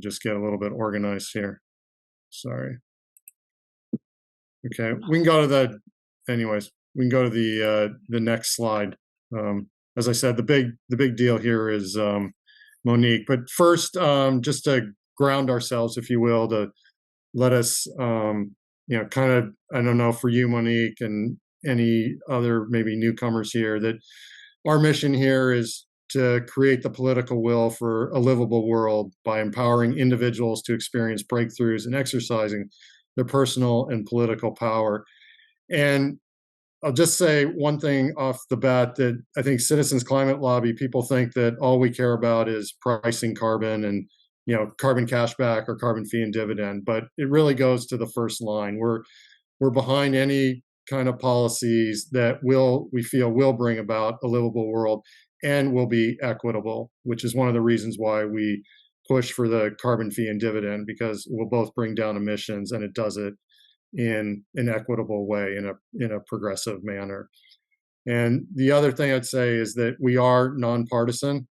just get a little bit organized here. Sorry. Okay, we can go to the next slide. As I said, the big deal here is Monique. But first, just to ground ourselves, if you will, to let us, kind of, I don't know, for you, Monique, and any other maybe newcomers here, that our mission here is to create the political will for a livable world by empowering individuals to experience breakthroughs and exercising their personal and political power. And I'll just say one thing off the bat, that I think Citizens Climate Lobby, people think that all we care about is pricing carbon and, carbon cashback or carbon fee and dividend, but it really goes to the first line. We're behind any kind of policies that we feel will bring about a livable world and will be equitable, which is one of the reasons why we push for the carbon fee and dividend, because it will both bring down emissions and it does it in an equitable way, in a progressive manner. And the other thing I'd say is that we are nonpartisan.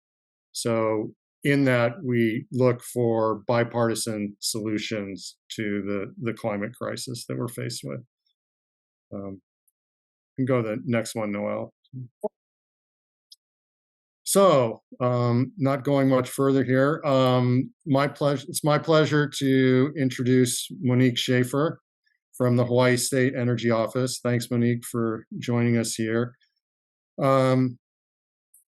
So in that, we look for bipartisan solutions to the climate crisis that we're faced with. You can go to the next one, Noel. So, not going much further here. It's my pleasure to introduce Monique Schafer from the Hawaii State Energy Office. Thanks, Monique, for joining us here.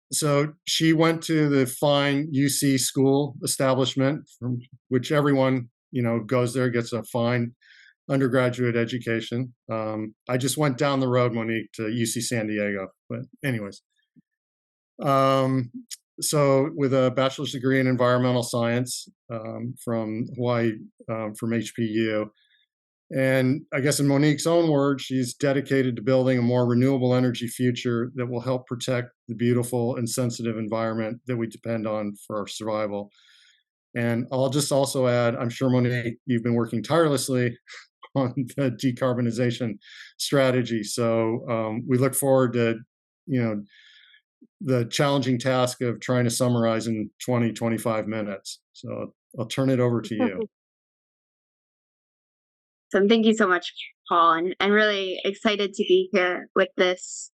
So she went to the fine UC school establishment, from which everyone, goes there, gets a fine undergraduate education. I just went down the road, Monique, to UC San Diego. But anyways, so with a bachelor's degree in environmental science from Hawaii, from HPU. And I guess in Monique's own words, she's dedicated to building a more renewable energy future that will help protect the beautiful and sensitive environment that we depend on for our survival. And I'll just also add, I'm sure, Monique, you've been working tirelessly on the decarbonization strategy. So we look forward to, the challenging task of trying to summarize in 20, 25 minutes. So I'll turn it over to you. So thank you so much, Paul, and I'm really excited to be here with this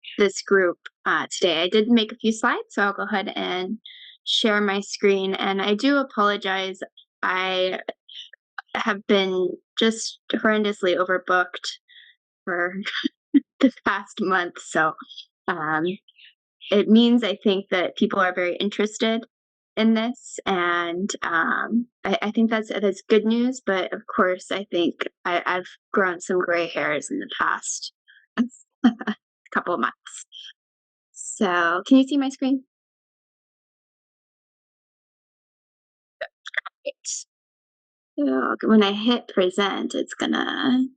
group today. I did make a few slides, so I'll go ahead and share my screen. And I do apologize. I have been just horrendously overbooked for the past month. So it means, I think, that people are very interested in this, and I think that's good news. But of course, I think I've grown some gray hairs in the past couple of months. So can you see my screen? So when I hit present, it's gonna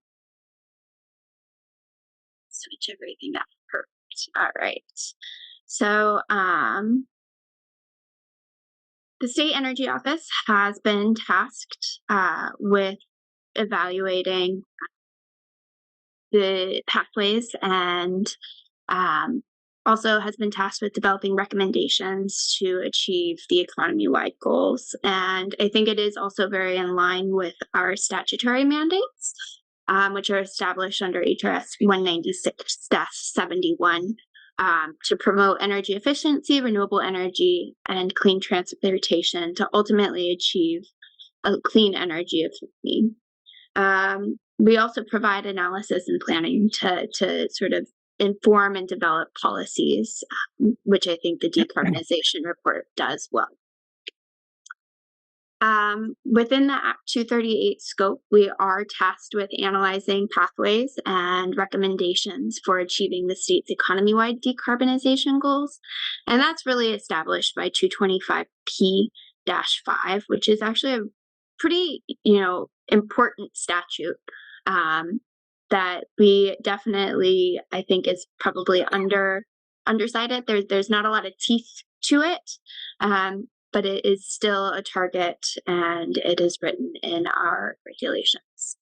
switch everything up. Perfect. All right. So the State Energy Office has been tasked with evaluating the pathways, and also has been tasked with developing recommendations to achieve the economy-wide goals. And I think it is also very in line with our statutory mandates, which are established under HRS 196-71, to promote energy efficiency, renewable energy, and clean transportation to ultimately achieve a clean energy economy. We also provide analysis and planning to sort of inform and develop policies, which I think the decarbonization report does well. Within the Act 238 scope, we are tasked with analyzing pathways and recommendations for achieving the state's economy-wide decarbonization goals. And that's really established by 225P-5, which is actually a pretty, important statute that we definitely, I think, is probably undercited. There's not a lot of teeth to it. But it is still a target, and it is written in our regulations.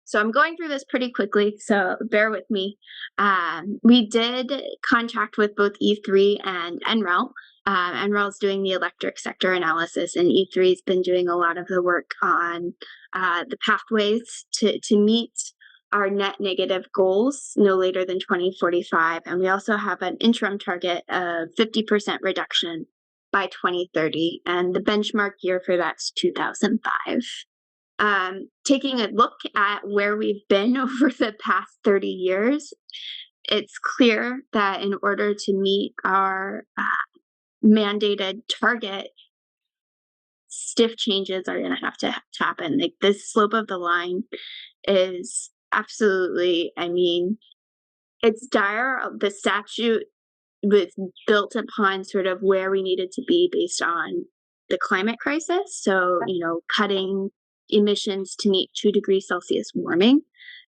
So I'm going through this pretty quickly, so bear with me. We did contract with both E3 and NREL and Rel's doing the electric sector analysis, and E3's been doing a lot of the work on the pathways to meet our net negative goals no later than 2045. And we also have an interim target of 50% reduction by 2030. And the benchmark year for that's 2005. Taking a look at where we've been over the past 30 years, it's clear that in order to meet our mandated target, stiff changes are going to have to happen. Like, this slope of the line is absolutely, I mean, it's dire. The statute was built upon sort of where we needed to be based on the climate crisis. So, cutting emissions to meet 2 degrees Celsius warming.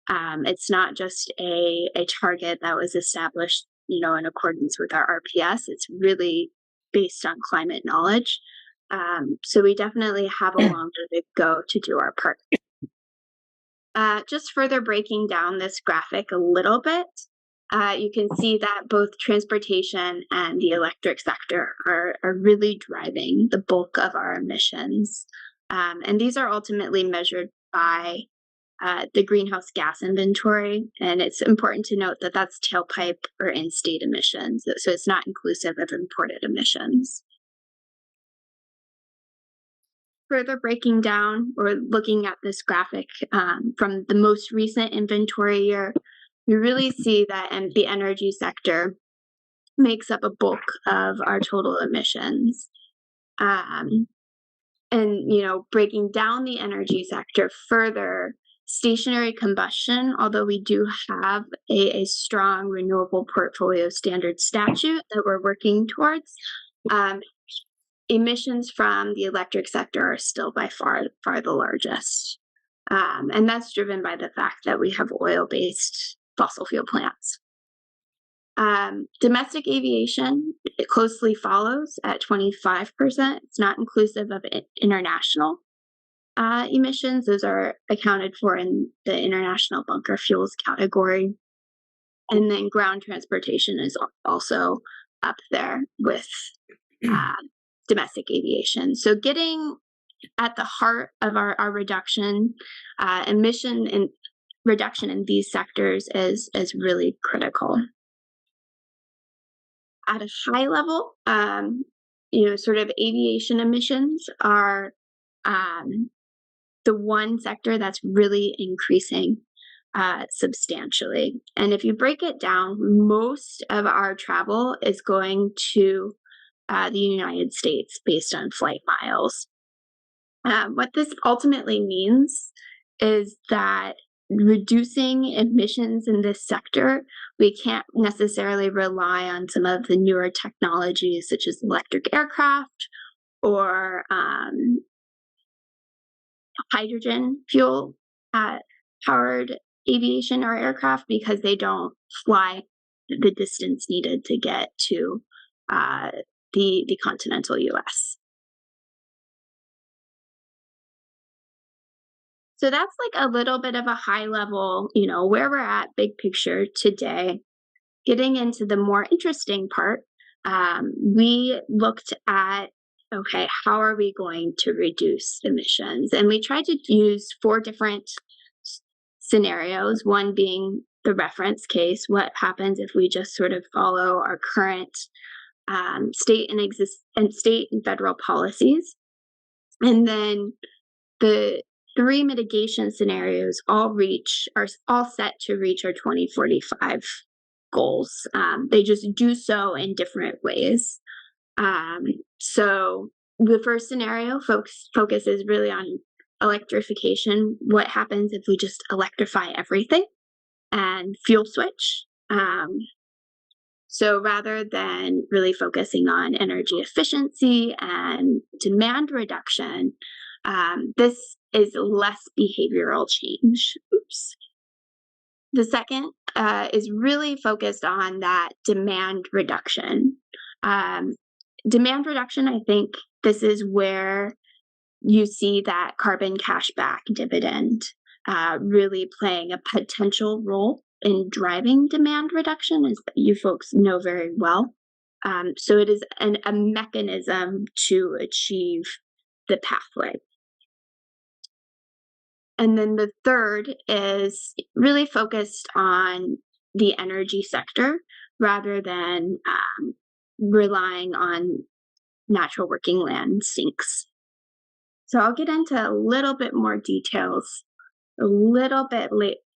It's not just a target that was established, in accordance with our RPS. It's really based on climate knowledge. So we definitely have a long way to go to do our part. Just further breaking down this graphic a little bit, you can see that both transportation and the electric sector are really driving the bulk of our emissions. And these are ultimately measured by the greenhouse gas inventory. And it's important to note that that's tailpipe or in-state emissions. So it's not inclusive of imported emissions. Further breaking down or looking at this graphic from the most recent inventory year, we really see that the energy sector makes up a bulk of our total emissions. And, breaking down the energy sector further, stationary combustion, although we do have a strong renewable portfolio standard statute that we're working towards, emissions from the electric sector are still by far the largest. And that's driven by the fact that we have oil-based fossil fuel plants. Domestic aviation, it closely follows at 25%. It's not inclusive of international emissions. Those are accounted for in the international bunker fuels category. And then ground transportation is also up there with domestic aviation. So getting at the heart of our reduction, emission and reduction in these sectors is really critical. At a high level, sort of aviation emissions are the one sector that's really increasing substantially. And if you break it down, most of our travel is going to the United States based on flight miles. What this ultimately means is that reducing emissions in this sector, we can't necessarily rely on some of the newer technologies such as electric aircraft or hydrogen fuel powered aviation or aircraft, because they don't fly the distance needed to get to the continental US. So that's like a little bit of a high level, where we're at big picture today. Getting into the more interesting part, we looked at, okay, how are we going to reduce emissions? And we tried to use 4 different scenarios, one being the reference case. What happens if we just sort of follow our current state and federal policies? And then the 3 mitigation scenarios are all set to reach our 2045 goals. They just do so in different ways. So the first scenario focuses really on electrification. What happens if we just electrify everything and fuel switch? So rather than really focusing on energy efficiency and demand reduction, this is less behavioral change. The second is really focused on that demand reduction. Demand reduction, I think this is where you see that carbon cashback dividend really playing a potential role in driving demand reduction, as you folks know very well. So it is a mechanism to achieve the pathway. And then the third is really focused on the energy sector rather than relying on natural working land sinks. So I'll get into a little bit more details a little bit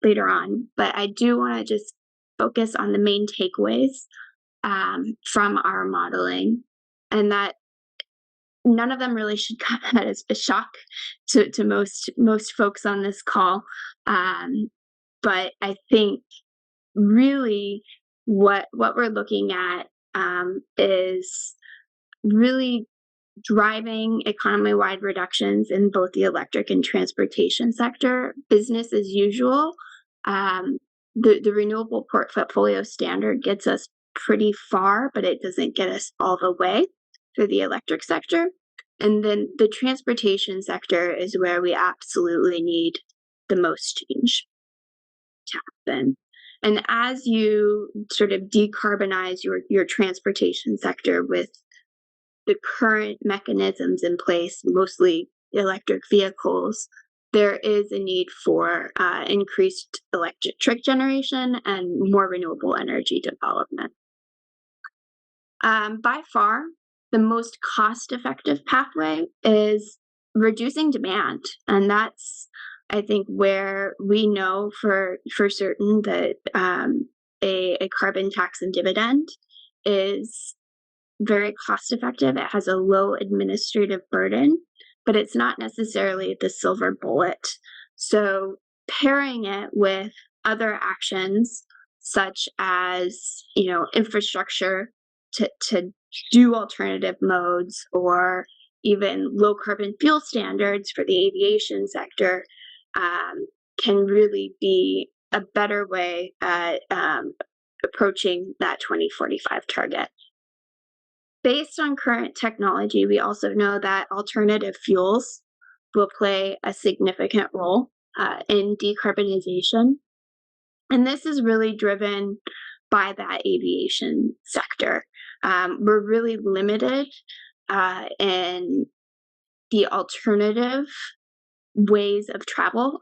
later on, but I do want to just focus on the main takeaways from our modeling, and that none of them really should come as a shock to most folks on this call. But I think really what we're looking at is really driving economy-wide reductions in both the electric and transportation sector. Business as usual. The renewable portfolio standard gets us pretty far, but it doesn't get us all the way for the electric sector. And then the transportation sector is where we absolutely need the most change to happen. And as you sort of decarbonize your transportation sector with the current mechanisms in place, mostly electric vehicles, there is a need for increased electric generation and more renewable energy development. By far, the most cost-effective pathway is reducing demand, and that's, I think, where we know for certain that a carbon tax and dividend is very cost-effective. It has a low administrative burden, but it's not necessarily the silver bullet. So pairing it with other actions such as, infrastructure to do alternative modes, or even low carbon fuel standards for the aviation sector, can really be a better way at approaching that 2045 target. Based on current technology, we also know that alternative fuels will play a significant role in decarbonization. And this is really driven by that aviation sector. We're really limited in the alternative ways of travel.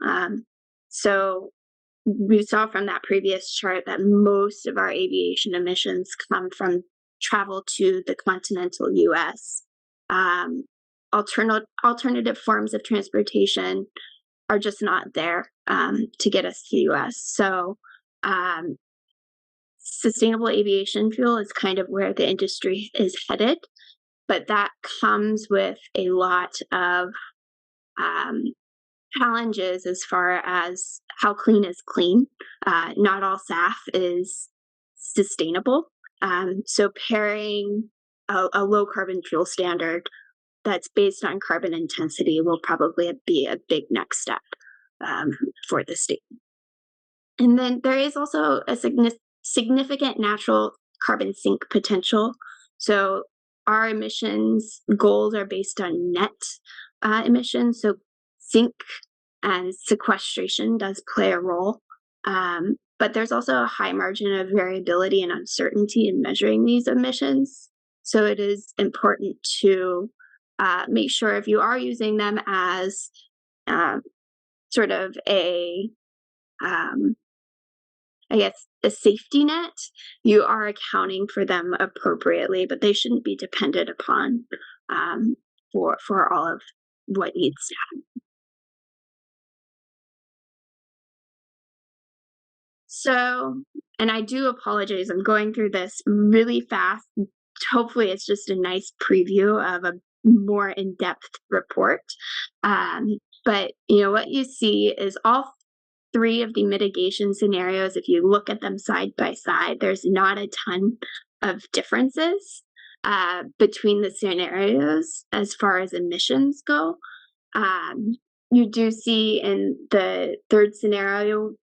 So we saw from that previous chart that most of our aviation emissions come from travel to the continental US. Alternative forms of transportation are just not there to get us to the US. So sustainable aviation fuel is kind of where the industry is headed, but that comes with a lot of challenges as far as how clean is clean. Not all SAF is sustainable. So pairing a low carbon fuel standard that's based on carbon intensity will probably be a big next step for the state. And then there is also a significant natural carbon sink potential. So our emissions goals are based on net emissions. So sink and sequestration does play a role. But there's also a high margin of variability and uncertainty in measuring these emissions. So it is important to make sure if you are using them as sort of a safety net, you are accounting for them appropriately, but they shouldn't be dependent upon for all of what needs to happen. So, and I do apologize, I'm going through this really fast. Hopefully it's just a nice preview of a more in-depth report. But what you see is all three of the mitigation scenarios. If you look at them side by side, there's not a ton of differences between the scenarios as far as emissions go. You do see in the third scenario,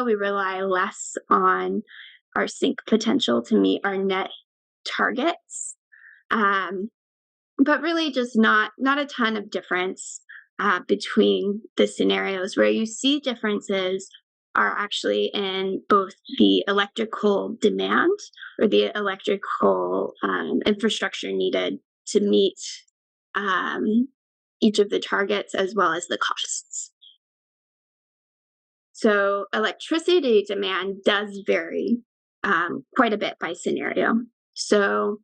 we rely less on our sink potential to meet our net targets, but really just not a ton of difference between the scenarios. Where you see differences are actually in both the electrical demand or the electrical infrastructure needed to meet each of the targets, as well as the costs. So electricity demand does vary quite a bit by scenario. So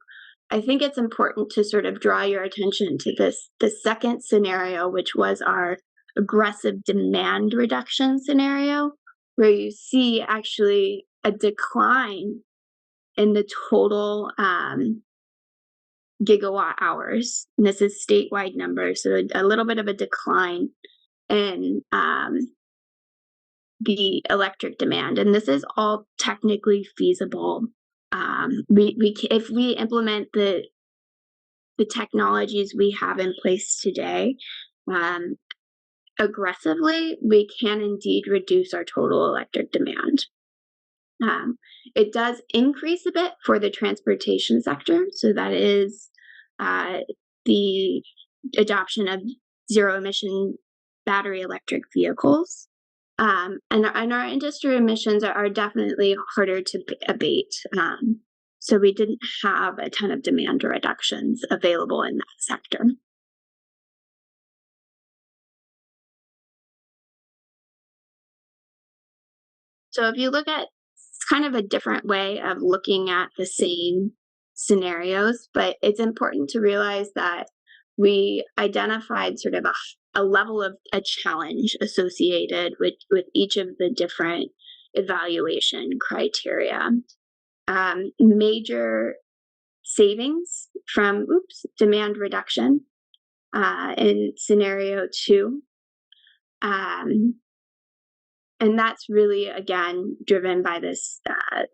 I think it's important to sort of draw your attention to the second scenario, which was our aggressive demand reduction scenario, where you see actually a decline in the total gigawatt hours. And this is statewide numbers, so a little bit of a decline in the electric demand. And this is all technically feasible. If we implement the technologies we have in place today aggressively, we can indeed reduce our total electric demand. It does increase a bit for the transportation sector, so that is the adoption of zero-emission battery electric vehicles. And our industry emissions are definitely harder to abate. So we didn't have a ton of demand reductions available in that sector. So if you look at, it's kind of a different way of looking at the same scenarios, but it's important to realize that we identified sort of a level of a challenge associated with each of the different evaluation criteria. Major savings from demand reduction in scenario 2. And that's really, again, driven by this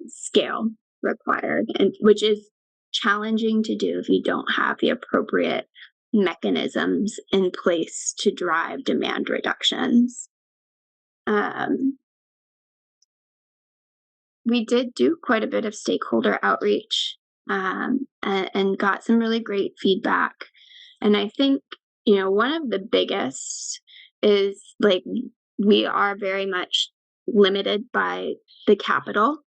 scale required, and which is challenging to do if you don't have the appropriate mechanisms in place to drive demand reductions. We did do quite a bit of stakeholder outreach and got some really great feedback. And I think, one of the biggest is we are very much limited by the capital,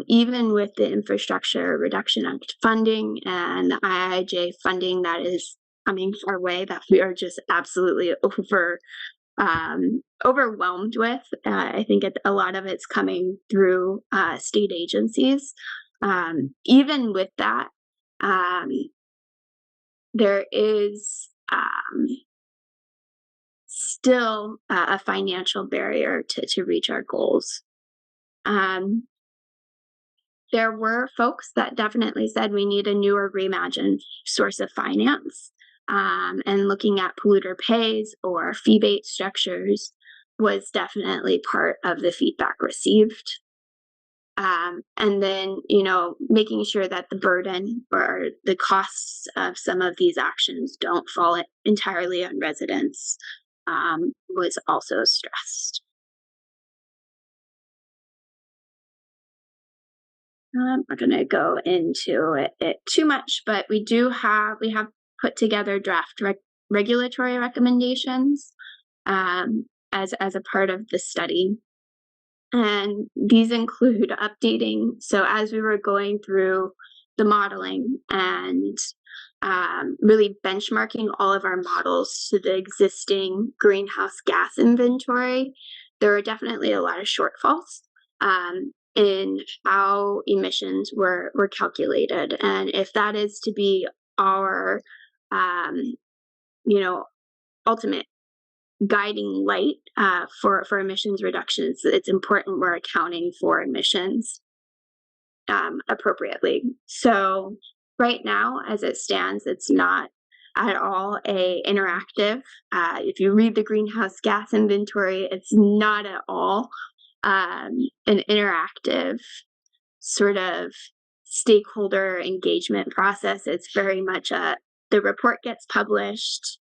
even with the Infrastructure Reduction Act funding and the IIJ funding that is coming our way, that we are just absolutely overwhelmed with. I think a lot of it's coming through state agencies. Even with that, there is still a financial barrier to reach our goals. There were folks that definitely said we need a new or reimagined source of finance, and looking at polluter pays or fee-based structures was definitely part of the feedback received. And then, making sure that the burden or the costs of some of these actions don't fall entirely on residents was also stressed. I'm not going to go into it too much, but we have put together draft regulatory recommendations as a part of the study. And these include updating. So as we were going through the modeling and really benchmarking all of our models to the existing greenhouse gas inventory, there are definitely a lot of shortfalls in how emissions were calculated. And if that is to be our, ultimate guiding light for emissions reductions, it's important we're accounting for emissions appropriately. So right now, as it stands, it's not at all a interactive. If you read the greenhouse gas inventory, it's not at all an interactive sort of stakeholder engagement process. It's very much the report gets published.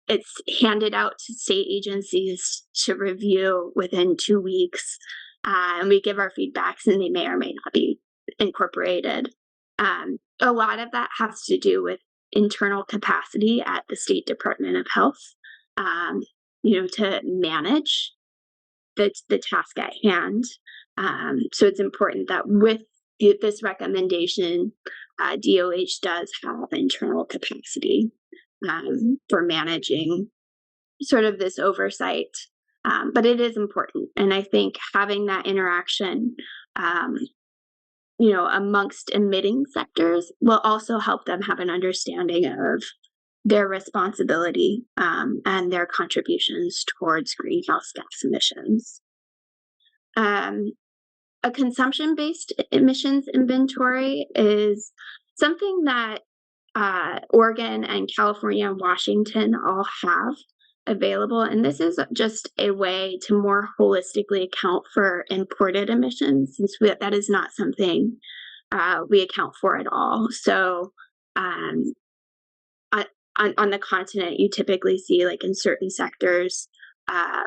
It's handed out to state agencies to review within 2 weeks, and we give our feedbacks, and they may or may not be incorporated. A lot of that has to do with internal capacity at the State Department of Health, to manage the task at hand. So it's important that with this recommendation, DOH does have internal capacity for managing sort of this oversight. But it is important. And I think having that interaction, amongst emitting sectors will also help them have an understanding of their responsibility and their contributions towards greenhouse gas emissions. A consumption-based emissions inventory is something that Oregon and California and Washington all have available, and this is just a way to more holistically account for imported emissions, since that is not something we account for at all. So on the continent, you typically see, like in certain sectors,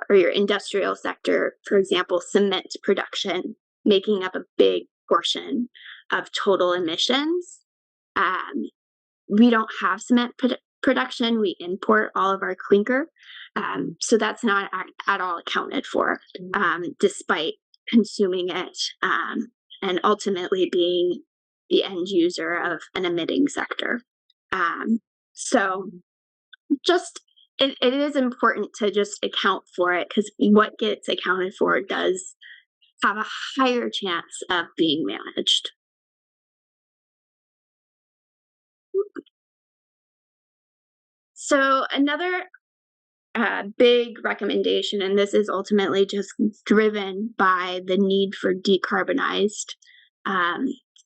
or your industrial sector, for example, cement production making up a big portion of total emissions. We don't have cement production. We import all of our clinker. So that's not at all accounted for, despite consuming it and ultimately being the end user of an emitting sector. So just it is important to just account for it, because what gets accounted for does have a higher chance of being managed. So another big recommendation, and this is ultimately just driven by the need for decarbonized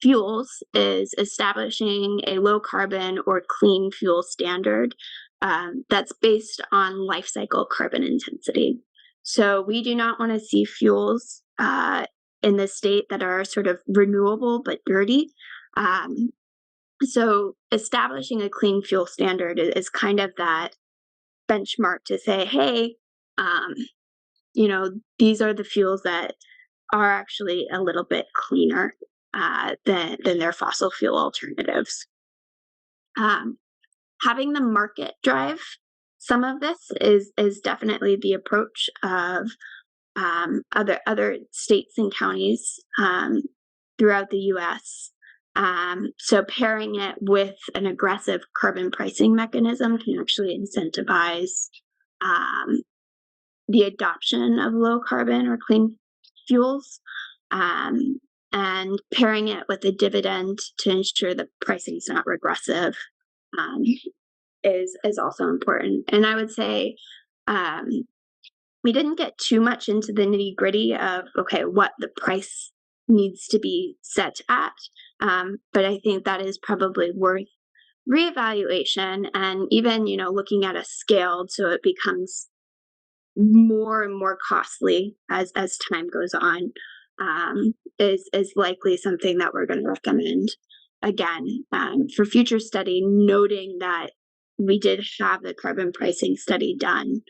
fuels, is establishing a low carbon or clean fuel standard that's based on life cycle carbon intensity. So we do not want to see fuels in the state that are sort of renewable but dirty. So establishing a clean fuel standard is kind of that benchmark to say, hey, these are the fuels that are actually a little bit cleaner than their fossil fuel alternatives. Having the market drive some of this is definitely the approach of other states and counties throughout the U.S. So pairing it with an aggressive carbon pricing mechanism can actually incentivize the adoption of low carbon or clean fuels, and pairing it with a dividend to ensure that pricing is not regressive is also important. And I would say we didn't get too much into the nitty-gritty of what the price needs to be set at, but I think that is probably worth reevaluation, and even looking at a scale so it becomes more and more costly as time goes on, is likely something that we're going to recommend again for future study, noting that we did have the carbon pricing study done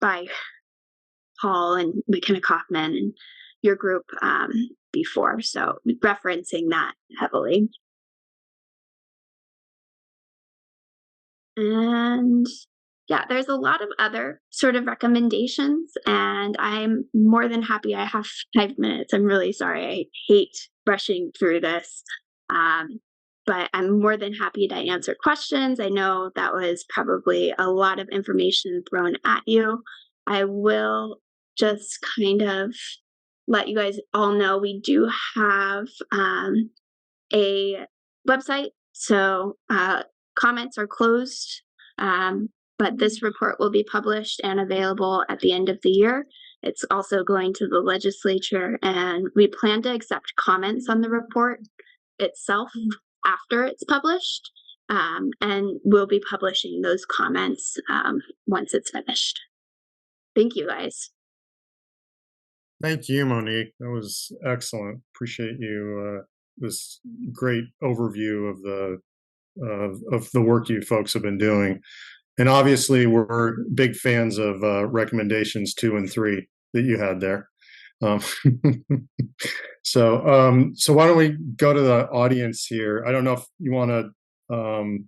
by Paul and McKenna Kaufman and your group before, so referencing that heavily. And yeah, there's a lot of other sort of recommendations, and I'm more than happy. I have 5 minutes. I'm really sorry. I hate rushing through this, but I'm more than happy to answer questions. I know that was probably a lot of information thrown at you. I will just kind of let you guys all know we do have a website, so comments are closed, but this report will be published and available at the end of the year. It's also going to the legislature, and we plan to accept comments on the report itself after it's published, and we'll be publishing those comments once it's finished. Thank you, guys. Thank you, Monique. That was excellent. Appreciate you this great overview of the work you folks have been doing. And obviously, we're big fans of recommendations 2 and 3 that you had there. So why don't we go to the audience here? I don't know if you want to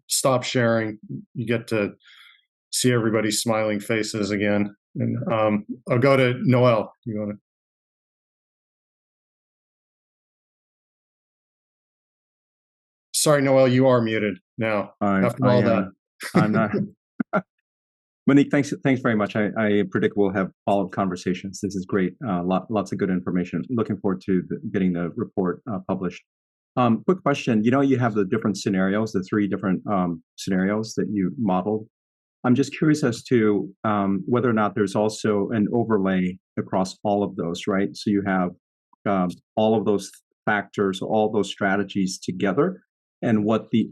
stop sharing. You get to see everybody's smiling faces again. And I'll go to Noel. You want to? Sorry, Noel, you are muted now. After all that, I'm not. Monique, thanks very much. I predict we'll have follow-up conversations. This is great. Lots of good information. Looking forward to getting the report published. Quick question. You have the different scenarios, the three different scenarios that you modeled. I'm just curious as to whether or not there's also an overlay across all of those, right? So you have all of those factors, all those strategies together, and what the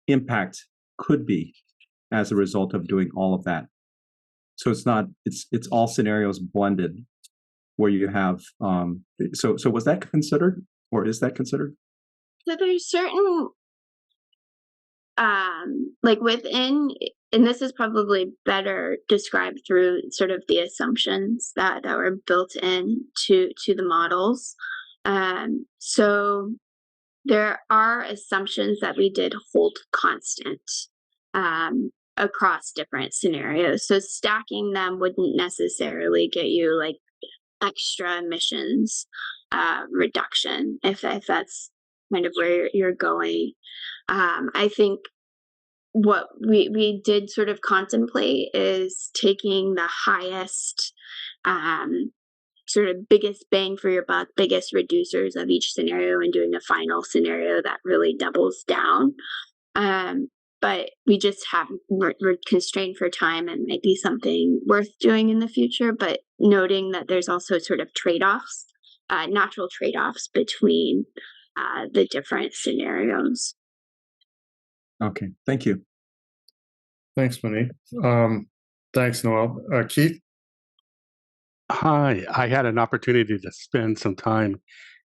impact could be as a result of doing all of that. So it's all scenarios blended where you have, so was that considered, or is that considered? So there's certain, like within, and this is probably better described through sort of the assumptions that were built in to the models. So there are assumptions that we did hold constant across different scenarios. So stacking them wouldn't necessarily get you like extra emissions reduction, if that's kind of where you're going. I think what we did sort of contemplate is taking the highest sort of biggest bang for your buck, biggest reducers of each scenario and doing a final scenario that really doubles down. But we just we're constrained for time and might be something worth doing in the future, but noting that there's also sort of trade-offs, natural trade-offs between the different scenarios. Okay, thank you. Thanks, Monique. Thanks, Noel. Keith? Hi, I had an opportunity to spend some time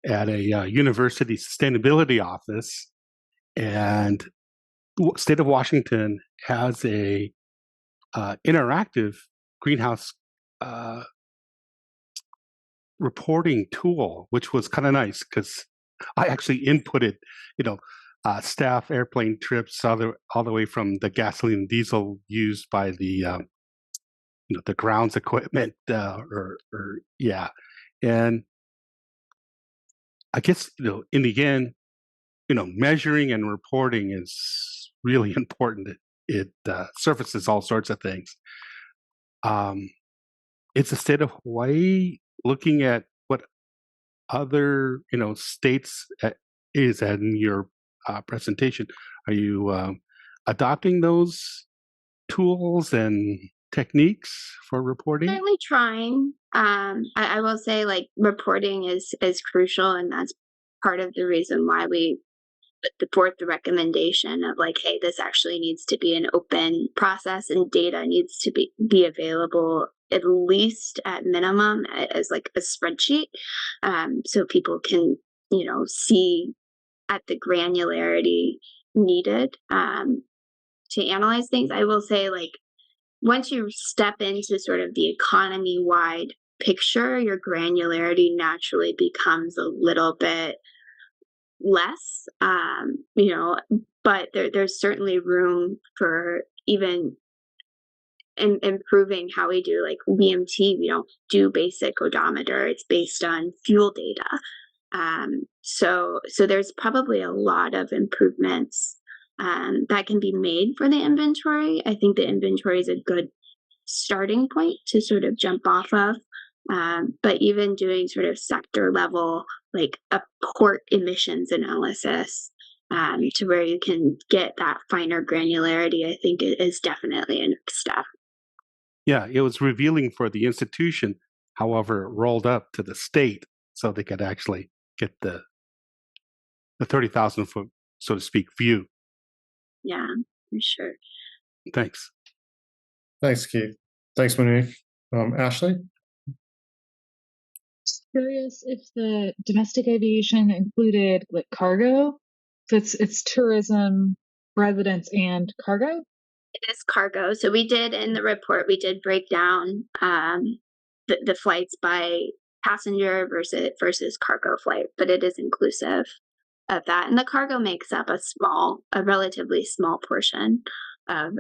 at a university sustainability office, and state of Washington has a interactive greenhouse reporting tool, which was kind of nice because I actually inputted, staff airplane trips all the way from the gasoline and diesel used by the the grounds equipment, and I guess in the end, measuring and reporting is really important. It surfaces all sorts of things. It's the state of Hawaii looking at what other states is in your presentation. Are you adopting those tools and techniques for reporting? Certainly trying. I will say like reporting is crucial, and that's part of the reason why we put forth the recommendation of like, hey, this actually needs to be an open process and data needs to be available at least at minimum as like a spreadsheet, so people can see at the granularity needed to analyze things. I will say like once you step into sort of the economy-wide picture, your granularity naturally becomes a little bit less, but there's certainly room for even improving how we do like VMT. We don't do basic odometer. It's based on fuel data. So there's probably a lot of improvements that can be made for the inventory. I think the inventory is a good starting point to sort of jump off of. But even doing sort of sector level, like a port emissions analysis, to where you can get that finer granularity, I think is definitely a next step. Yeah, it was revealing for the institution, however, it rolled up to the state so they could actually get the 30,000 foot, so to speak, view. Yeah, for sure. Thanks. Thanks, Keith. Thanks, Monique. Ashley? Curious if the domestic aviation included like cargo. So it's tourism, residents, and cargo. It is cargo. So we did in the report, we did break down the flights by passenger versus cargo flight, but it is inclusive of that. And the cargo makes up a relatively small portion of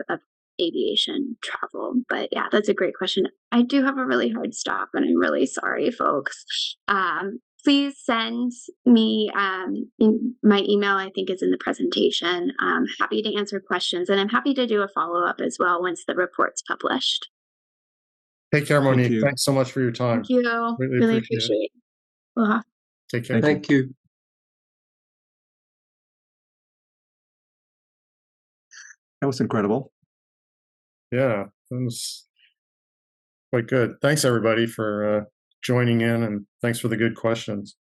aviation travel. But yeah, that's a great question. I do have a really hard stop, and I'm really sorry, folks. Please send me my email. I think is in the presentation. I'm happy to answer questions, and I'm happy to do a follow-up as well once the report's published. Take care, Monique. you. Thanks so much for your time. Thank you. Really appreciate it. Well, Take care. Thank you. That was incredible. Yeah, that was quite good. Thanks everybody for joining in, and thanks for the good questions.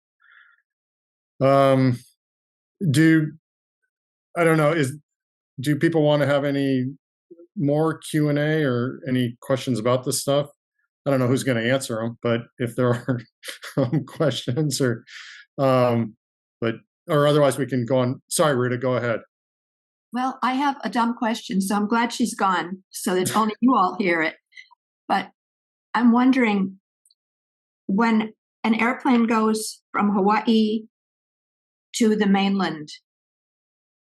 Do people want to have any more Q&A or any questions about this stuff? I don't know who's going to answer them, but if there are questions or otherwise we can go on. Sorry, Rita, go ahead. Well, I have a dumb question, so I'm glad she's gone so that only you all hear it. But I'm wondering, when an airplane goes from Hawaii to the mainland,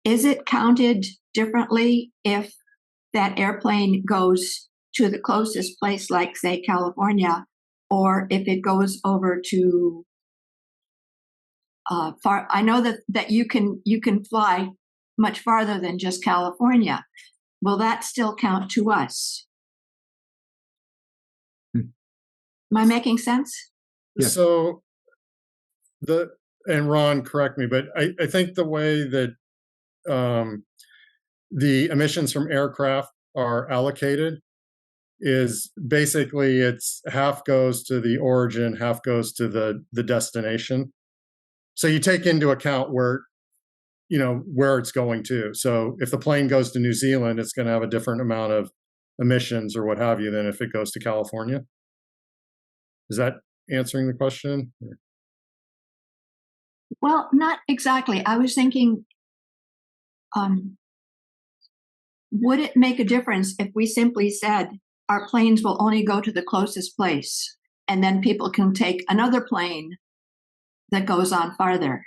is it counted differently if that airplane goes to the closest place, like, say, California, or if it goes over to far? I know that you can fly much farther than just California. Will that still count to us? Am I making sense? Yeah. So and Ron, correct me, but I think the way that the emissions from aircraft are allocated is basically it's half goes to the origin, half goes to the destination. So you take into account where it's going to. So if the plane goes to New Zealand, it's going to have a different amount of emissions or what have you than if it goes to California. Is that answering the question? Well, not exactly. I was thinking, would it make a difference if we simply said our planes will only go to the closest place, and then people can take another plane that goes on farther,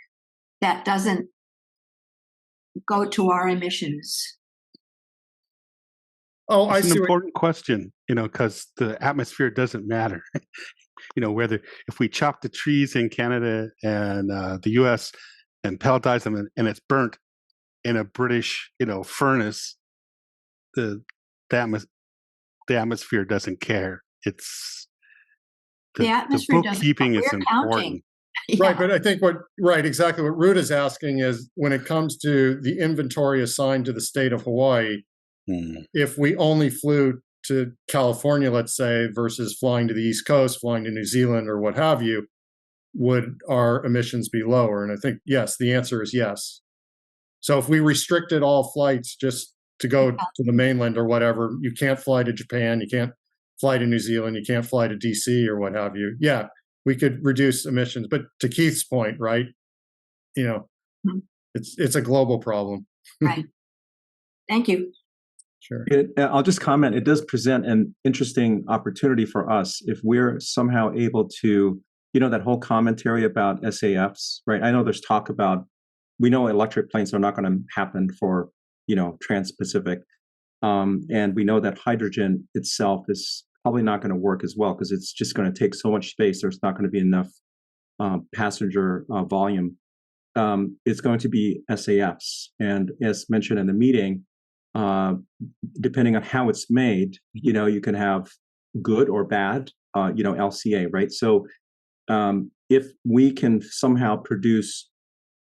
that doesn't go to our emissions? Oh, it's an important question, because the atmosphere doesn't matter. Whether if we chop the trees in Canada and the U.S. and pelletize them and it's burnt in a British, furnace, the atmosphere doesn't care. It's the atmosphere bookkeeping is important. Yeah. Right, but I think exactly what Ruth is asking is when it comes to the inventory assigned to the state of Hawaii, if we only flew to California, let's say, versus flying to the East Coast, flying to New Zealand or what have you, would our emissions be lower? And I think, yes, the answer is yes. So if we restricted all flights just to go to the mainland or whatever, you can't fly to Japan, you can't fly to New Zealand, you can't fly to DC or what have you. Yeah, we could reduce emissions. But to Keith's point, right, it's a global problem. Right. Thank you. Sure. I'll just comment, it does present an interesting opportunity for us if we're somehow able to, that whole commentary about SAFs, right? I know there's talk about, we know electric planes are not going to happen for, Trans-Pacific. And we know that hydrogen itself is probably not going to work as well because it's just going to take so much space. There's not going to be enough passenger volume. It's going to be SAFs. And as mentioned in the meeting, depending on how it's made, you can have good or bad, LCA, right? So if we can somehow produce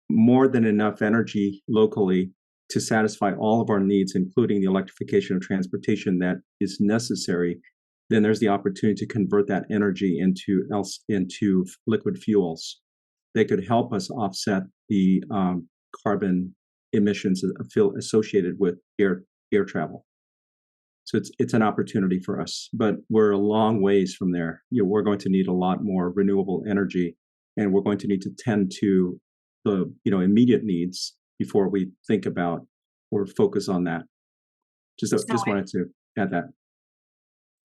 more than enough energy locally to satisfy all of our needs, including the electrification of transportation that is necessary, then there's the opportunity to convert that energy into liquid fuels that could help us offset the carbon emissions associated with air travel. So it's an opportunity for us, but we're a long ways from there. We're going to need a lot more renewable energy, and we're going to need to tend to the immediate needs before we think about or focus on that. Just wanted to add that.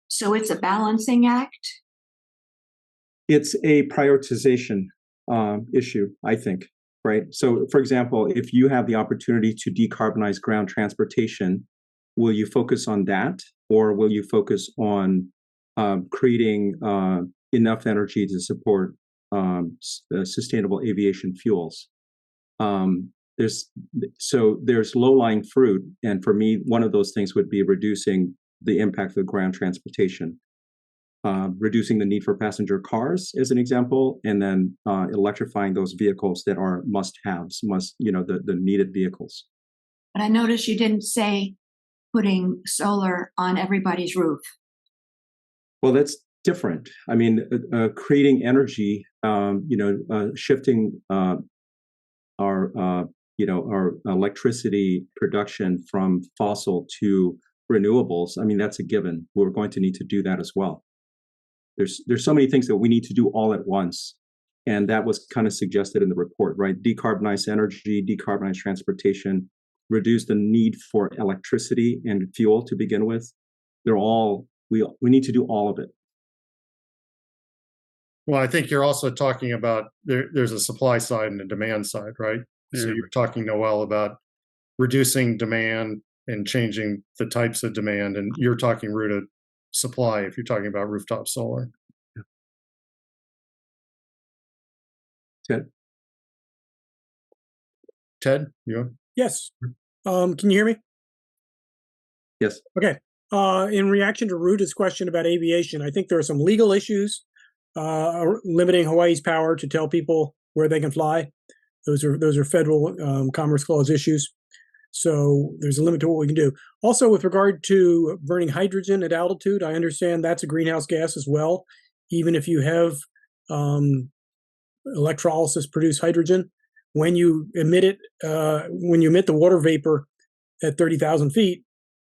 So it's a balancing act? It's a prioritization issue, I think, right? So, for example, if you have the opportunity to decarbonize ground transportation, will you focus on that, or will you focus on creating enough energy to support sustainable aviation fuels? There's low-lying fruit, and for me, one of those things would be reducing the impact of ground transportation, reducing the need for passenger cars, as an example, and then electrifying those vehicles that are must-haves, the needed vehicles. But I noticed you didn't say putting solar on everybody's roof. Well, that's different. I mean, creating energy, shifting our electricity production from fossil to renewables. I mean, that's a given. We're going to need to do that as well. There's so many things that we need to do all at once. And that was kind of suggested in the report, right? Decarbonize energy, decarbonize transportation, reduce the need for electricity and fuel to begin with. They're all, we need to do all of it. Well, I think you're also talking about there's a supply side and a demand side, right? So you're talking, Noel, about reducing demand and changing the types of demand, and you're talking rooted supply if you're talking about rooftop solar. Ted, you? Yes. Can you hear me? Yes. Okay. In reaction to Ruta's question about aviation, I think there are some legal issues limiting Hawaii's power to tell people where they can fly. Those are federal Commerce Clause issues. So there's a limit to what we can do. Also, with regard to burning hydrogen at altitude, I understand that's a greenhouse gas as well. Even if you have electrolysis produce hydrogen, when you emit it, when you emit the water vapor at 30,000 feet,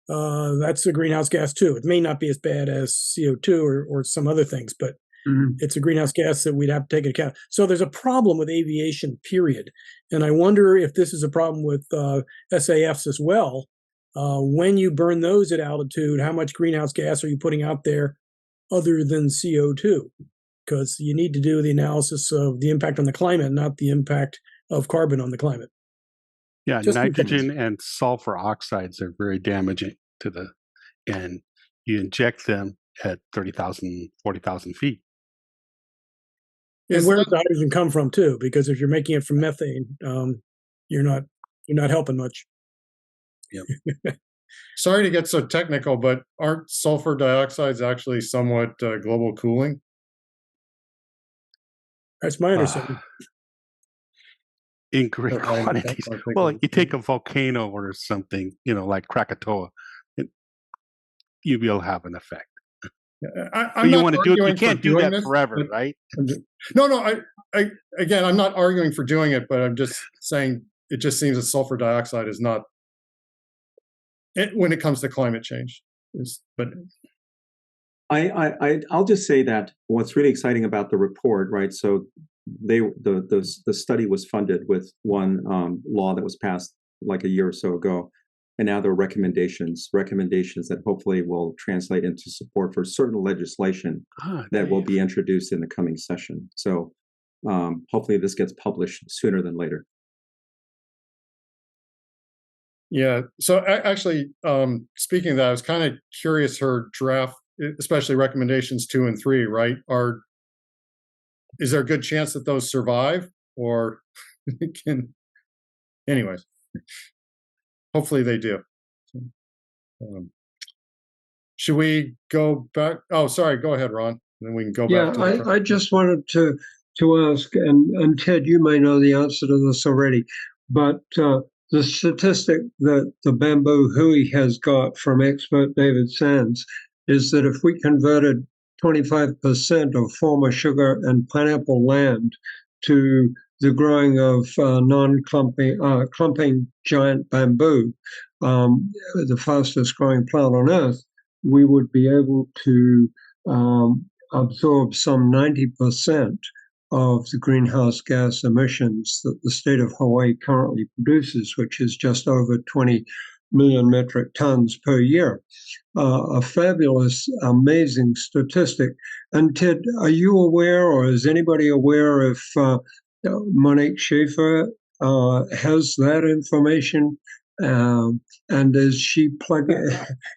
that's a greenhouse gas too. It may not be as bad as CO2 or some other things, but it's a greenhouse gas that we'd have to take into account. So there's a problem with aviation, period. And I wonder if this is a problem with SAFs as well. When you burn those at altitude, how much greenhouse gas are you putting out there other than CO2? Because you need to do the analysis of the impact on the climate, not the impact of carbon on the climate. Yeah, nitrogen and sulfur oxides are very damaging to and you inject them at 30,000, 40,000 feet. And where does the hydrogen come from too? Because if you're making it from methane, you're not helping much. Yep. Sorry to get so technical, but aren't sulfur dioxides actually somewhat global cooling? That's my understanding. In great quantities. Well, you take a volcano or something, like Krakatoa, you will have an effect. You can't do that forever, right? No. Again, I'm not arguing for doing it, but I'm just saying it just seems that sulfur dioxide is not, when it comes to climate change. But I'll just say that what's really exciting about the report, right? So the study was funded with one law that was passed like a year or so ago. And now there are recommendations that hopefully will translate into support for certain legislation that will be introduced in the coming session. So hopefully this gets published sooner than later. Yeah. So actually, speaking of that, I was kind of curious, her draft, especially recommendations 2 and 3, right? Is there a good chance that those survive, or anyways? Hopefully they do. Should we go back? Oh, sorry. Go ahead, Ron. And then we can go back. Yeah, I just wanted to ask, and Ted, you may know the answer to this already, but the statistic that the Bamboo Hui has got from expert David Sands is that if we converted 25% of former sugar and pineapple land to the growing of clumping giant bamboo, the fastest growing plant on Earth, we would be able to absorb some 90% of the greenhouse gas emissions that the state of Hawaii currently produces, which is just over 20 million metric tons per year. A fabulous, amazing statistic. And Ted, are you aware, or is anybody aware if Monique Schafer has that information And is she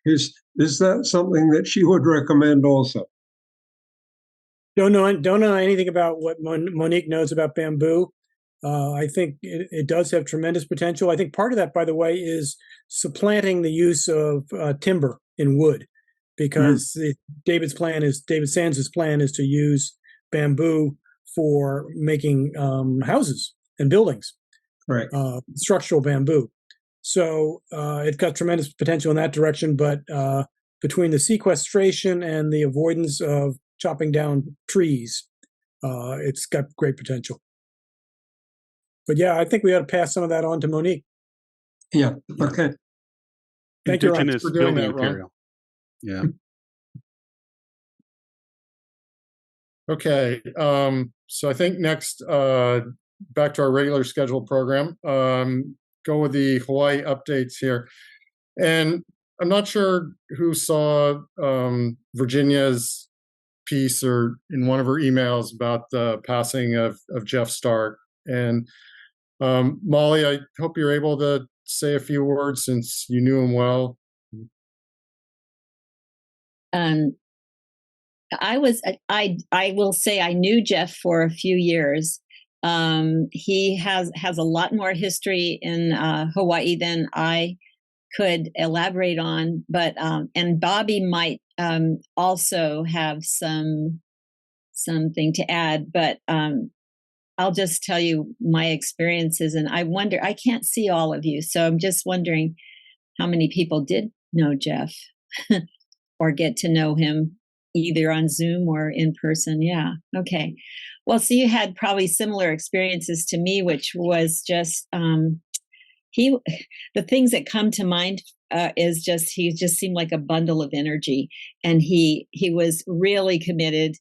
is that something that she would recommend also? Don't know anything about what Monique knows about bamboo. I think it does have tremendous potential. I think part of that, by the way, is supplanting the use of timber in wood, because David Sands' plan is to use bamboo for making houses and buildings, Right. Structural bamboo. So it's got tremendous potential in that direction. But between the sequestration and the avoidance of chopping down trees, it's got great potential. But yeah, I think we ought to pass some of that on to Monique. Yeah. Okay. Thank you, Ron. Indigenous for doing building that, Ron. material. Yeah. Okay. So I think next, back to our regular scheduled program. Go with the Hawaii updates here. And I'm not sure who saw Virginia's piece or in one of her emails about the passing of Jeff Stark. And Molly, I hope you're able to say a few words since you knew him well. I will say I knew Jeff for a few years. He has a lot more history in Hawaii than I could elaborate on, but and Bobby might also have something to add, but I'll just tell you my experiences. And I can't see all of you, so I'm just wondering how many people did know Jeff or get to know him either on Zoom or in person. Yeah. Okay. Well, so you had probably similar experiences to me, which was just the things that come to mind is just he just seemed like a bundle of energy, and he was really committed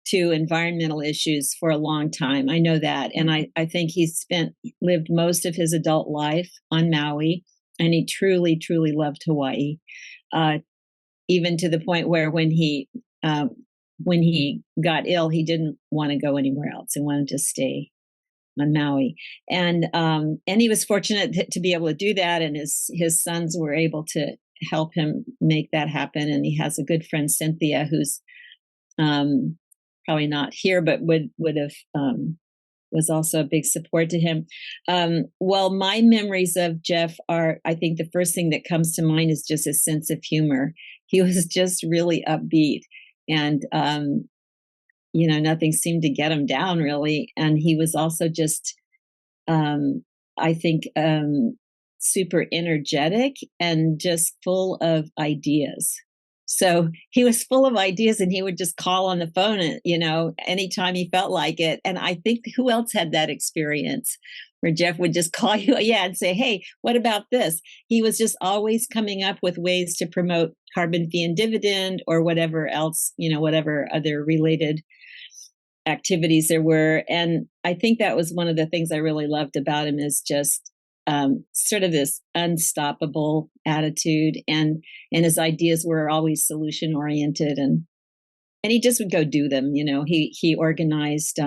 to environmental issues for a long time. I know that, and I think lived most of his adult life on Maui, and he truly loved Hawaii, even to the point where when he got ill, he didn't want to go anywhere else. He wanted to stay on Maui, and he was fortunate to be able to do that, and his sons were able to help him make that happen. And he has a good friend, Cynthia, who's probably not here, but would have was also a big support to him. Well, my memories of Jeff are, I think the first thing that comes to mind is just his sense of humor. He was just really upbeat, and nothing seemed to get him down really. And he was also just, I think, super energetic and just full of ideas. So he was full of ideas, and he would just call on the phone, anytime he felt like it. And I think who else had that experience where Jeff would just call you, and say, hey, what about this? He was just always coming up with ways to promote carbon fee and dividend or whatever else, whatever other related activities there were. And I think that was one of the things I really loved about him, is just sort of this unstoppable attitude, and his ideas were always solution oriented, and he just would go do them. He organized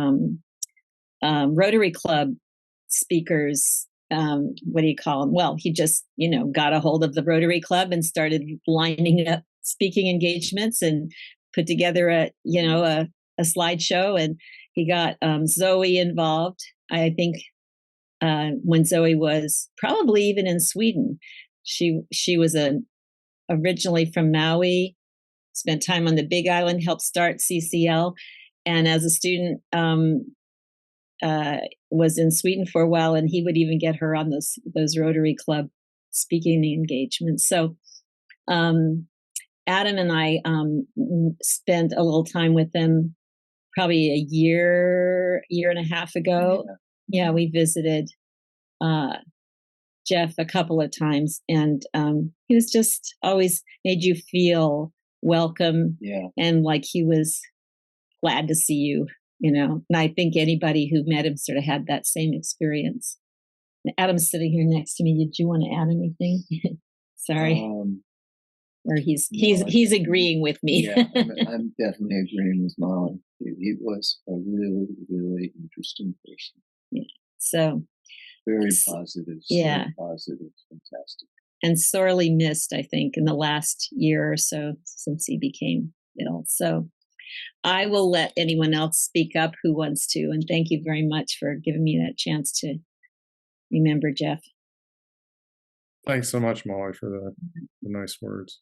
Rotary Club speakers. What do you call them? Well, he just got a hold of the Rotary Club and started lining up speaking engagements and put together a slideshow, and he got Zoe involved. I think when Zoe was probably even in Sweden, she was originally from Maui, spent time on the Big Island, helped start CCL, and as a student was in Sweden for a while, and he would even get her on those Rotary Club speaking engagements. So Adam and I spent a little time with them probably a year and a half ago. Yeah, we visited Jeff a couple of times, and he was just always made you feel welcome, and like he was glad to see you, And I think anybody who met him sort of had that same experience. Adam's sitting here next to me. Did you want to add anything? Sorry. Or he's agreeing with me. Yeah, I'm definitely agreeing with Molly. He was a really, really interesting person. Yeah. So Very It's- positive. yeah. So positive. Fantastic. and sorely missed, I think, in the last year or so since he became ill. So I will let anyone else speak up who wants to. And thank you very much for giving me that chance to remember Jeff. Thanks so much, Molly, for the nice words.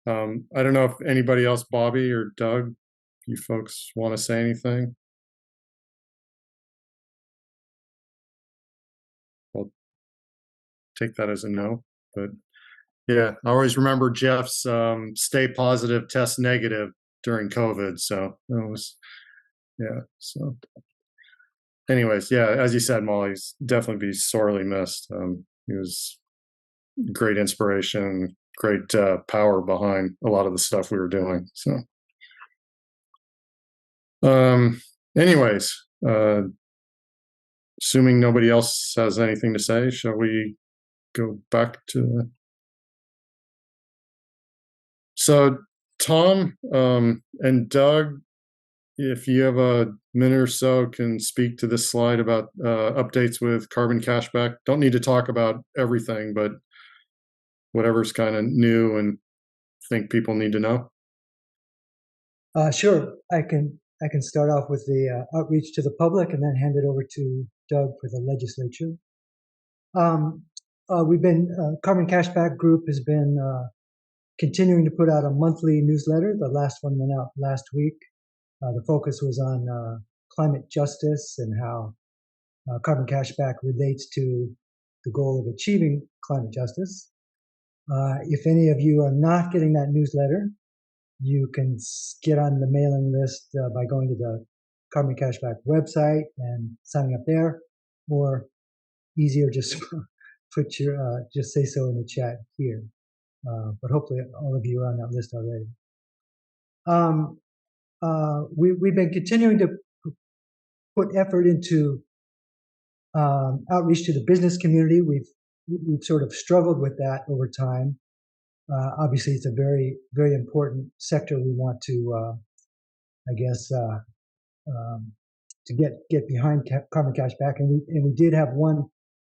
I don't know if anybody else, Bobby or Doug, you folks want to say anything? I'll take that as a no. But yeah, I always remember Jeff's stay positive, test negative during COVID. So that was, yeah. So, anyways, yeah, as you said, Molly's definitely be sorely missed. He was great inspiration, great power behind a lot of the stuff we were doing. So, anyways, assuming nobody else has anything to say, shall we go back to? So, Tom and Doug, if you have a minute or so, can speak to this slide about updates with carbon cashback. Don't need to talk about everything, but whatever's kind of new and think people need to know. Sure, I can start off with the outreach to the public and then hand it over to Doug for the legislature. We've been Carbon Cashback Group has been continuing to put out a monthly newsletter. The last one went out last week. The focus was on climate justice and how carbon cashback relates to the goal of achieving climate justice. If any of you are not getting that newsletter, you can get on the mailing list by going to the Carbon Cashback website and signing up there, or easier, just put your just say so in the chat here. But hopefully, all of you are on that list already. We've been continuing to put effort into outreach to the business community. We've sort of struggled with that over time. Obviously, it's a very, very important sector we want to, I guess, to get behind carbon cashback. And we did have one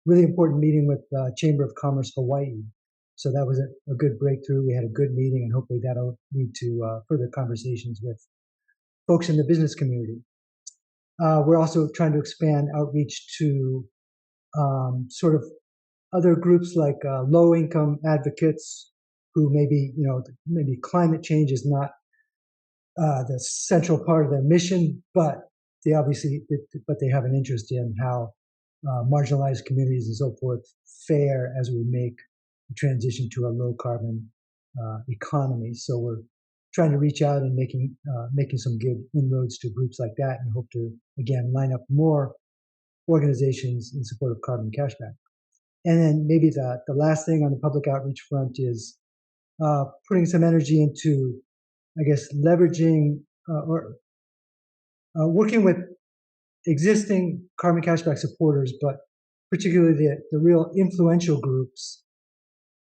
really important meeting with Chamber of Commerce Hawaii. So that was a good breakthrough. We had a good meeting, and hopefully that'll lead to further conversations with folks in the business community. We're also trying to expand outreach to sort of other groups like low-income advocates who maybe climate change is not the central part of their mission, but they have an interest in how marginalized communities and so forth fare as we make the transition to a low-carbon economy. So we're trying to reach out and making some good inroads to groups like that, and hope to again line up more organizations in support of carbon cashback. And then maybe the last thing on the public outreach front is putting some energy into, I guess, leveraging or working with existing carbon cashback supporters, but particularly the real influential groups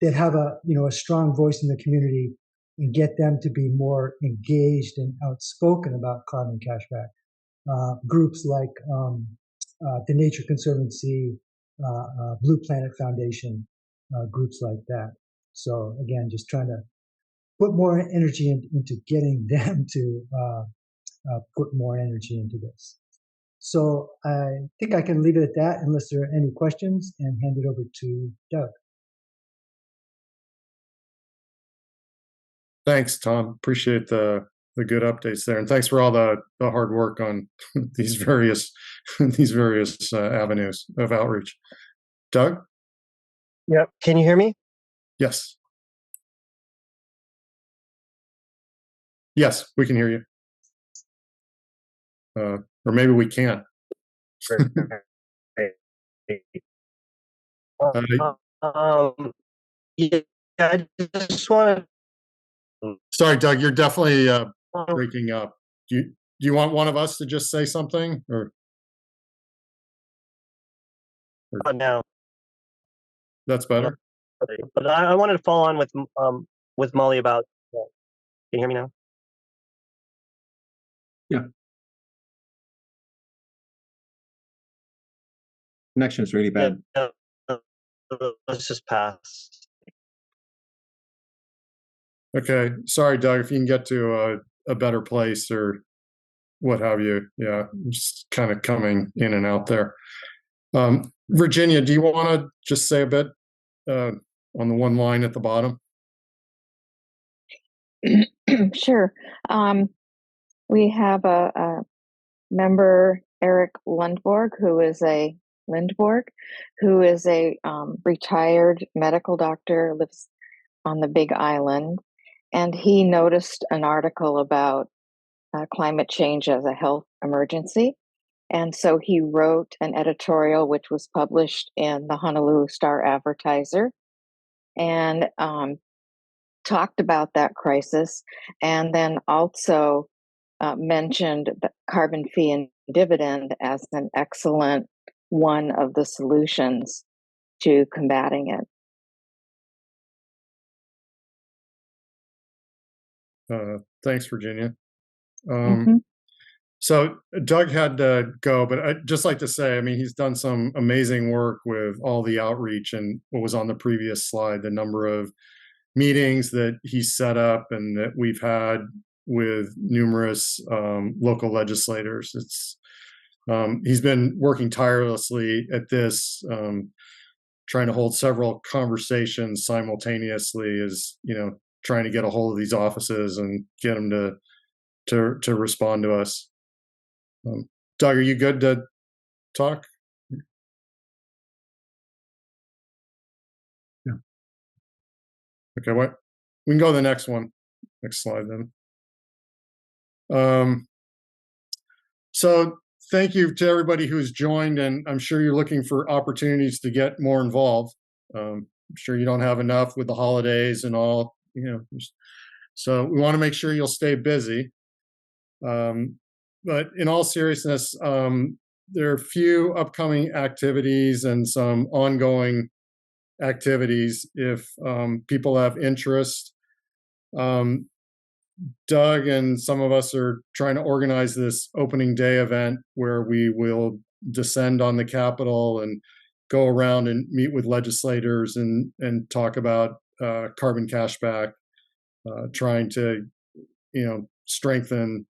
that have a strong voice in the community, and get them to be more engaged and outspoken about carbon cashback. Groups like the Nature Conservancy, Blue Planet Foundation, groups like that. So again, just trying to put more energy into getting them to put more energy into this. So I think I can leave it at that unless there are any questions, and hand it over to Doug. Thanks, Tom. Appreciate the good updates there, and thanks for all the hard work on these various avenues of outreach. Doug? Yep. Can you hear me? Yes. Yes, we can hear you. Or maybe we can't. Yeah, I just want Sorry, Doug, you're definitely breaking up. Do you want one of us to just say something, or now. That's better? But I wanted to follow on with Molly about. Can you hear me now? Yeah. Connection is really bad. Yeah, let's just pass. Okay, sorry, Doug. If you can get to a better place or what have you. Yeah, just kind of coming in and out there. Virginia, do you want to just say a bit on the one line at the bottom? Sure. We have a member, Eric Lindborg, who is a retired medical doctor, lives on the Big Island, and he noticed an article about climate change as a health emergency. And so he wrote an editorial which was published in the Honolulu Star Advertiser and talked about that crisis, and then also mentioned the carbon fee and dividend as an excellent one of the solutions to combating it. Thanks, Virginia. Mhm. So Doug had to go, but I'd just like to say, I mean, he's done some amazing work with all the outreach and what was on the previous slide, the number of meetings that he's set up and that we've had with numerous local legislators. He's been working tirelessly at this, trying to hold several conversations simultaneously, as trying to get a hold of these offices and get them to respond to us. Doug, are you good to talk? Yeah. Okay, what? We can go to the next one. Next slide then. So thank you to everybody who's joined, and I'm sure you're looking for opportunities to get more involved. I'm sure you don't have enough with the holidays and all, so we want to make sure you'll stay busy. But in all seriousness, there are a few upcoming activities and some ongoing activities if people have interest. Doug and some of us are trying to organize this opening day event where we will descend on the Capitol and go around and meet with legislators and talk about carbon cashback, trying to strengthen,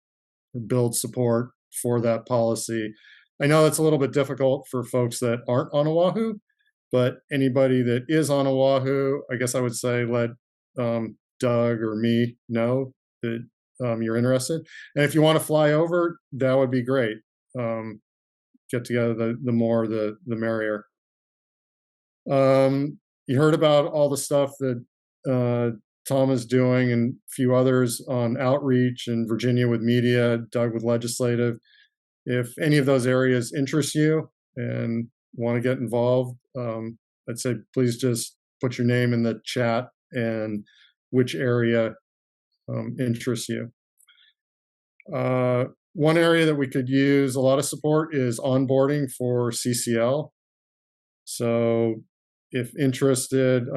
build support for that policy. I know it's a little bit difficult for folks that aren't on Oahu, but anybody that is on Oahu, I guess I would say let Doug or me know that you're interested. And if you want to fly over, that would be great. Get together, the more, the merrier. You heard about all the stuff that Tom is doing and a few others on outreach, and Virginia with media, Doug with legislative. If any of those areas interest you and want to get involved, I'd say please just put your name in the chat and which area interests you. One area that we could use a lot of support is onboarding for CCL. So if interested,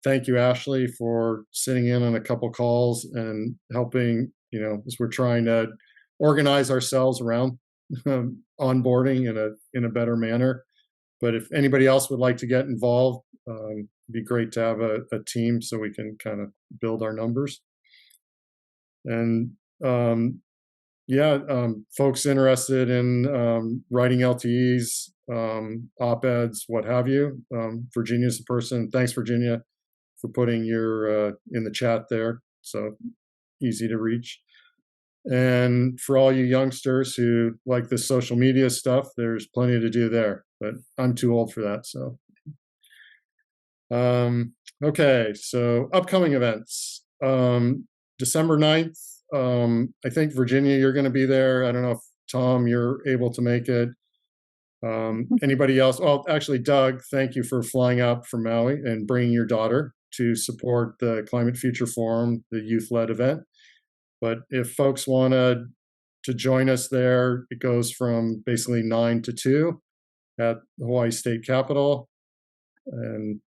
thank you, Ashley, for sitting in on a couple calls and helping, as we're trying to organize ourselves around onboarding in a better manner. But if anybody else would like to get involved, it'd be great to have a team so we can kind of build our numbers. And folks interested in writing LTEs, op-eds, what have you. Virginia's the person. Thanks, Virginia, for putting your in the chat there. So easy to reach. And for all you youngsters who like this social media stuff, there's plenty to do there, but I'm too old for that. So, okay. So upcoming events, December 9th, I think Virginia, you're going to be there. I don't know if Tom, you're able to make it. Anybody else? Well, actually, Doug, thank you for flying out from Maui and bringing your daughter to support the Climate Future Forum, the youth-led event. But if folks wanted to join us there, it goes from basically 9 to 2 at the Hawaii State Capitol. And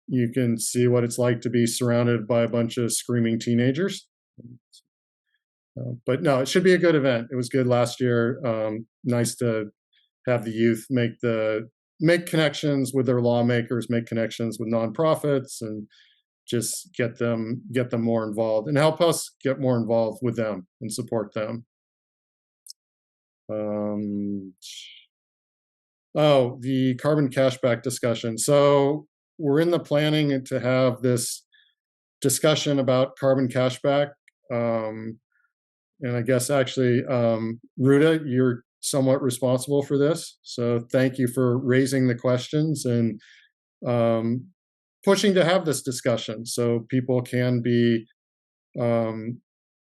you can see what it's like to be surrounded by a bunch of screaming teenagers. But no, it should be a good event. It was good last year. Nice to have the youth make the make connections with their lawmakers, make connections with nonprofits, and just get them more involved, and help us get more involved with them and support them. Oh, the carbon cashback discussion. So we're in the planning to have this discussion about carbon cashback. And I guess actually, Ruta, you're somewhat responsible for this. So thank you for raising the questions and pushing to have this discussion so people can be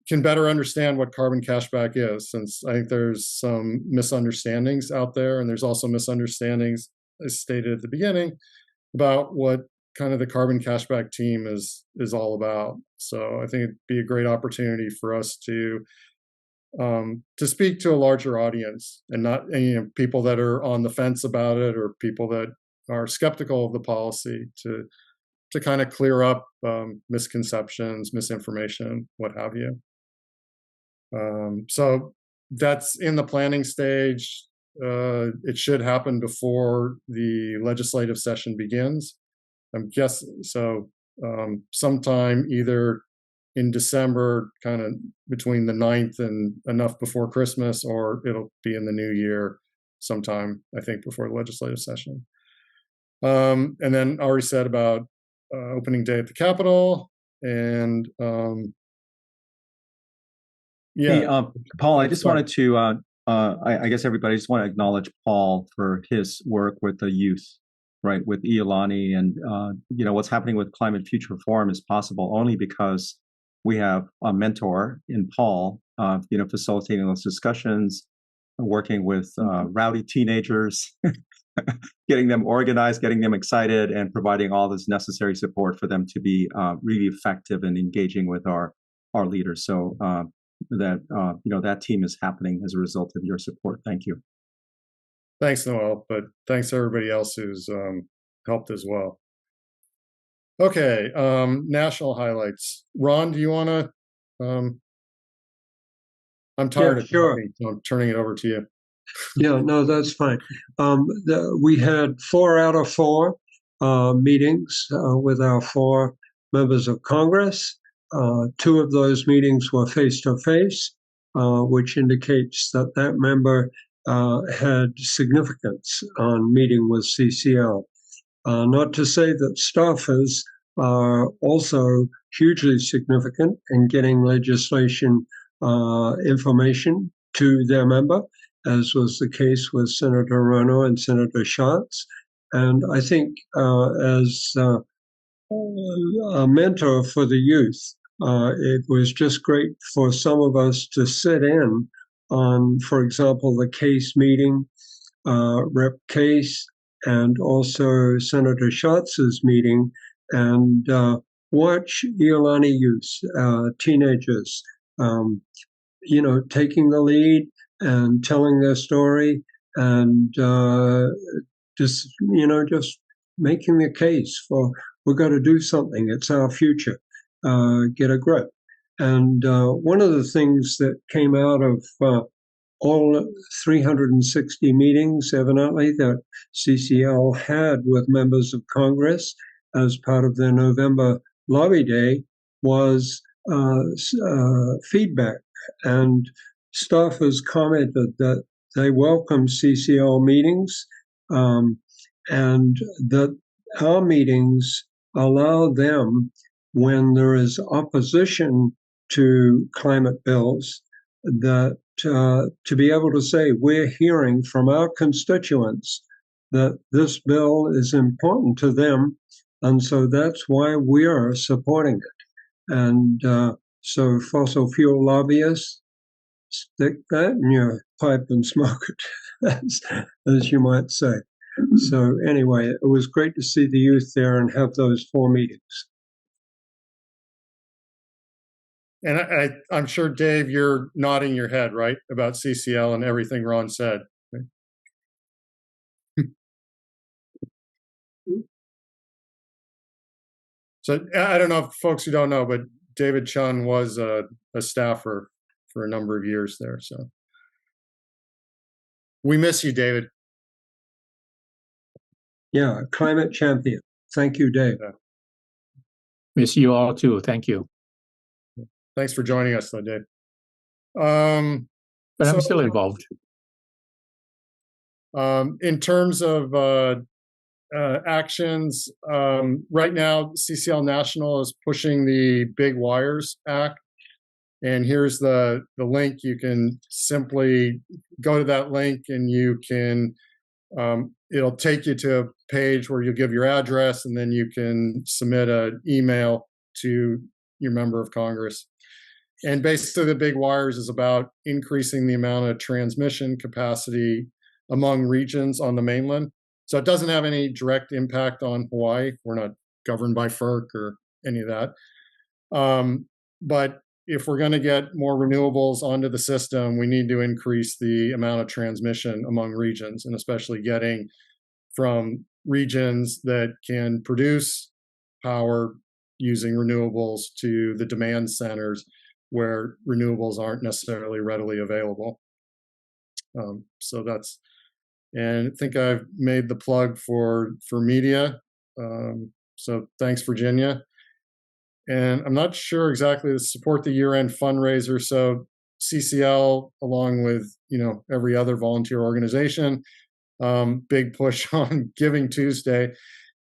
can better understand what carbon cashback is, since I think there's some misunderstandings out there, and there's also misunderstandings, as stated at the beginning, about what kind of the carbon cashback team is all about. So I think it'd be a great opportunity for us to speak to a larger audience, and not people that are on the fence about it, or people that are skeptical of the policy, to kind of clear up misconceptions, misinformation, what have you. So that's in the planning stage. It should happen before the legislative session begins. I'm guessing so. Sometime either in December, kind of between the 9th and enough before Christmas, or it'll be in the new year sometime, I think, before the legislative session. And then I already said about opening day at the Capitol, and yeah. Paul, I just wanted to, I guess everybody just want to acknowledge Paul for his work with the youth, right, with Iolani, and what's happening with Climate Future Forum is possible only because we have a mentor in Paul, facilitating those discussions, working with rowdy teenagers, getting them organized, getting them excited, and providing all this necessary support for them to be really effective in engaging with our leaders. So that team is happening as a result of your support. Thank you. Thanks, Noel, but thanks to everybody else who's helped as well. Okay, national highlights. Ron, do you want to? I'm tired of talking, so I'm turning it over to you. Yeah, no, that's fine. We had 4 out of 4 meetings with our 4 members of Congress. 2 of those meetings were face-to-face, which indicates that member had significance on meeting with CCL. Not to say that staffers are also hugely significant in getting legislation information to their member, as was the case with Senator Rono and Senator Schatz. And I think as a mentor for the youth, it was just great for some of us to sit in on, for example, the Case meeting, Rep. Case, and also Senator Schatz's meeting, and watch Iolani youth, teenagers, taking the lead and telling their story, and just making the case for, we've got to do something. It's our future. Get a grip. And one of the things that came out of all 360 meetings, evidently, that CCL had with members of Congress as part of their November lobby day was feedback. And staffers commented that they welcome CCL meetings, and that our meetings allow them, when there is opposition to climate bills, that to be able to say, we're hearing from our constituents that this bill is important to them, and so that's why we're supporting it. And so fossil fuel lobbyists, stick that in your pipe and smoke it, as you might say. So anyway, it was great to see the youth there and have those 4 meetings. And I'm sure, Dave, you're nodding your head, right, about CCL and everything Ron said. So I don't know if folks who don't know, but David Chun was a staffer for a number of years there. So we miss you, David. Yeah, climate champion. Thank you, Dave. Miss you all too. Thank you. Thanks for joining us, though, Dave. But I'm still involved. In terms of actions, right now, CCL National is pushing the Big Wires Act. And here's the link. You can simply go to that link and you can, it'll take you to a page where you give your address and then you can submit an email to your member of Congress. And basically the Big Wires is about increasing the amount of transmission capacity among regions on the mainland. So it doesn't have any direct impact on Hawaii. We're not governed by FERC or any of that. But if we're going to get more renewables onto the system, we need to increase the amount of transmission among regions, and especially getting from regions that can produce power using renewables to the demand centers where renewables aren't necessarily readily available. So that's, and I think I've made the plug for media. So thanks, Virginia. And I'm not sure exactly to support the year-end fundraiser. So CCL, along with every other volunteer organization, big push on Giving Tuesday.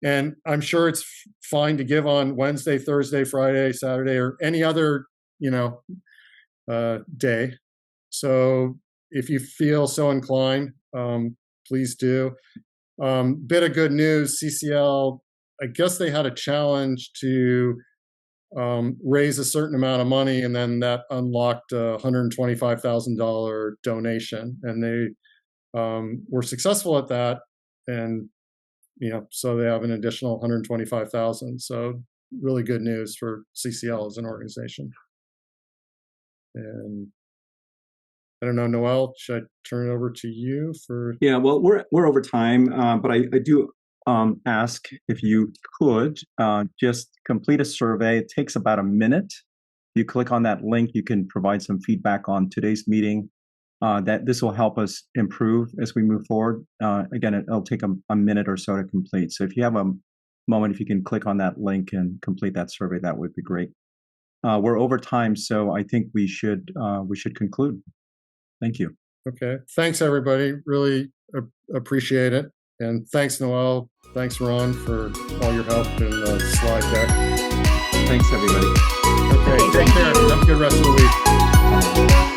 And I'm sure it's fine to give on Wednesday, Thursday, Friday, Saturday, or any other day. So if you feel so inclined, please do. Bit of good news, CCL, I guess they had a challenge to raise a certain amount of money, and then that unlocked a $125,000 donation, and they were successful at that, and so they have an additional $125,000. So really good news for CCL as an organization. And I don't know, Noel, should I turn it over to you for? Yeah, well, we're over time, but I do ask if you could just complete a survey. It takes about a minute. You click on that link, you can provide some feedback on today's meeting. That this will help us improve as we move forward. Again, it'll take a minute or so to complete. So if you have a moment, if you can click on that link and complete that survey, that would be great. We're over time, so I think we should conclude. Thank you. Okay. Thanks, everybody. Really appreciate it. And thanks, Noel. Thanks, Ron, for all your help in the slide deck. Thanks, everybody. Okay. Take care. Have a good rest of the week.